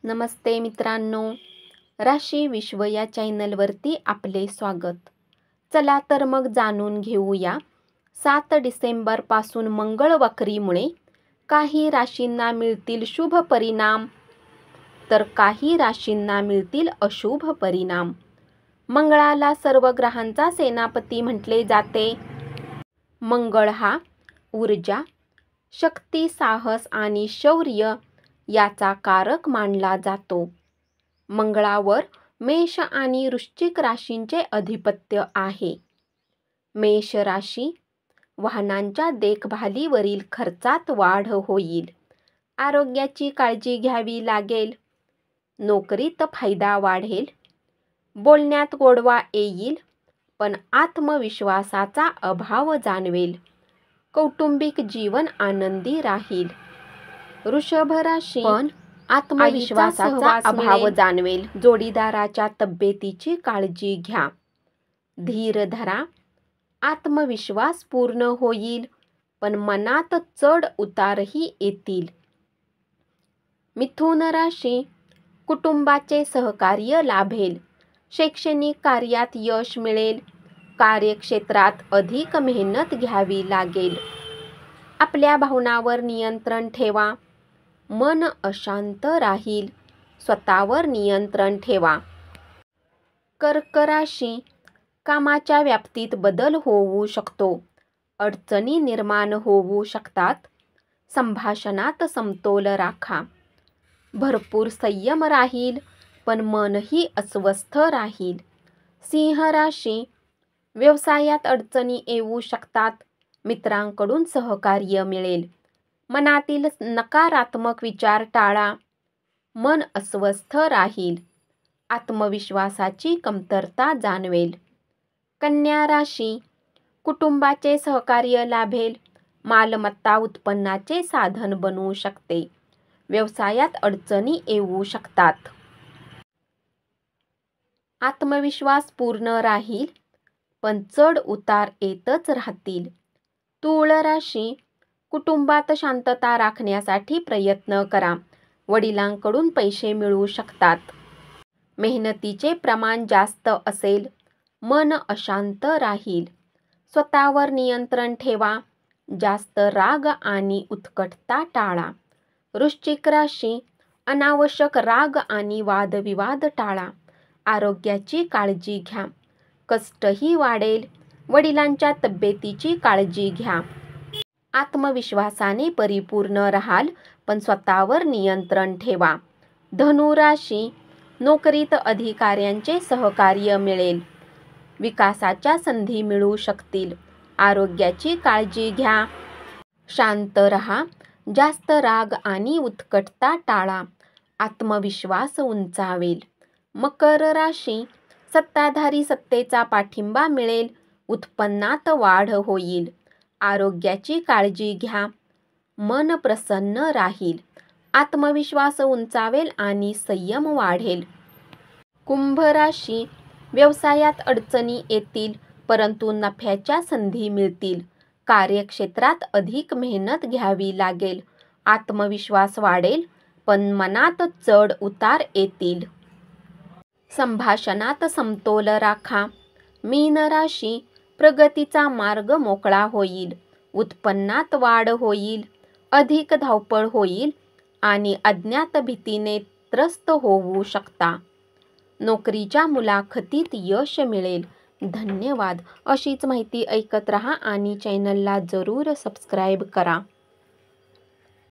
नमस्ते मित्रांनो, राशी विश्व या चॅनलवरती आपले स्वागत. चला तर मग जाणून घेऊया 7 डिसेंबरपासून मंगळ वक्रीमुळे काही राशींना मिळतील शुभ परिणाम तर काही राशींना मिळतील अशुभ परिणाम. मंगळाला सर्व ग्रहांचा सेनापती म्हटले जाते. मंगळ हा ऊर्जा, शक्ती, साहस आणि शौर्य याचा कारक मानला जातो. मंगळावर मेष आणि वृश्चिक राशींचे अधिपत्य आहे. मेष राशी, वाहनांच्या देखभालीवरील खर्चात वाढ होईल. आरोग्याची काळजी घ्यावी लागेल. नोकरीत फायदा वाढेल. बोलण्यात गोडवा येईल, पण आत्मविश्वासाचा अभाव जाणवेल. कौटुंबिक जीवन आनंदी राहील. वृषभ राशी, पण आत्मविश्वासाचा अभाव जाणवेल. जोडीदाराच्या तब्येतीची काळजी घ्या. धीर धरा. आत्मविश्वास पूर्ण होईल, पण मनात चढ उतारही येतील. मिथुन राशी, कुटुंबाचे सहकार्य लाभेल. शैक्षणिक कार्यात यश मिळेल. कार्यक्षेत्रात अधिक मेहनत घ्यावी लागेल. आपल्या भावनांवर नियंत्रण ठेवा. मन अशांत राहील. स्वतःवर नियंत्रण ठेवा. कर्क राशी, कामाच्या व्याप्तीत बदल होऊ शकतो. अडचणी निर्माण होऊ शकतात. संभाषणात समतोल राखा. भरपूर संयम राहील, पण मनही अस्वस्थ राहील. सिंह राशी, व्यवसायात अडचणी येऊ शकतात. मित्रांकडून सहकार्य मिळेल. मनातील नकारात्मक विचार टाळा. मन अस्वस्थ राहील. आत्मविश्वासाची कमतरता जाणवेल. कन्या राशी, कुटुंबाचे सहकार्य लाभेल. मालमत्ता उत्पन्नाचे साधन बनू शकते. व्यवसायात अडचणी येऊ शकतात. आत्मविश्वास पूर्ण राहील, पण चढ उतार येतच राहतील. तुळ राशी, कुटुंबात शांतता राखण्यासाठी प्रयत्न करा. वडिलांकडून पैसे मिळू शकतात. मेहनतीचे प्रमाण जास्त असेल. मन अशांत राहील. स्वतःवर नियंत्रण ठेवा. जास्त राग आणि उत्कटता टाळा. वृश्चिक राशी, अनावश्यक राग आणि वादविवाद टाळा. आरोग्याची काळजी घ्या. कष्टही वाढेल. वडिलांच्या तब्येतीची काळजी घ्या. आत्मविश्वासाने परिपूर्ण राहाल, पण स्वतःवर नियंत्रण ठेवा. धनु राशी, नोकरीत अधिकाऱ्यांचे सहकार्य मिळेल. विकासाच्या संधी मिळू शकतील. आरोग्याची काळजी घ्या. शांत रहा. जास्त राग आणि उत्कटता टाळा. आत्मविश्वास उंचावेल. मकर राशी, सत्ताधारी सत्तेचा पाठिंबा मिळेल. उत्पन्नात वाढ होईल. आरोग्याची काळजी घ्या. मन प्रसन्न राहील. आत्मविश्वास उंचावेल आणि संयम वाढेल. कुंभ राशी, व्यवसायात अडचणी येतील, परंतु नफ्याच्या संधी मिळतील. कार्यक्षेत्रात अधिक मेहनत घ्यावी लागेल. आत्मविश्वास वाढेल, पण मनात चढ उतार येतील. संभाषणात समतोल राखा. मीन राशी, प्रगतीचा मार्ग मोकळा होईल. उत्पन्नात वाढ होईल. अधिक धावपळ होईल आणि अज्ञात भीतीने त्रस्त होऊ शकता. नोकरीच्या मुलाखतीत यश मिळेल. धन्यवाद. अशीच माहिती ऐकत रहा आणि चॅनलला जरूर सबस्क्राईब करा.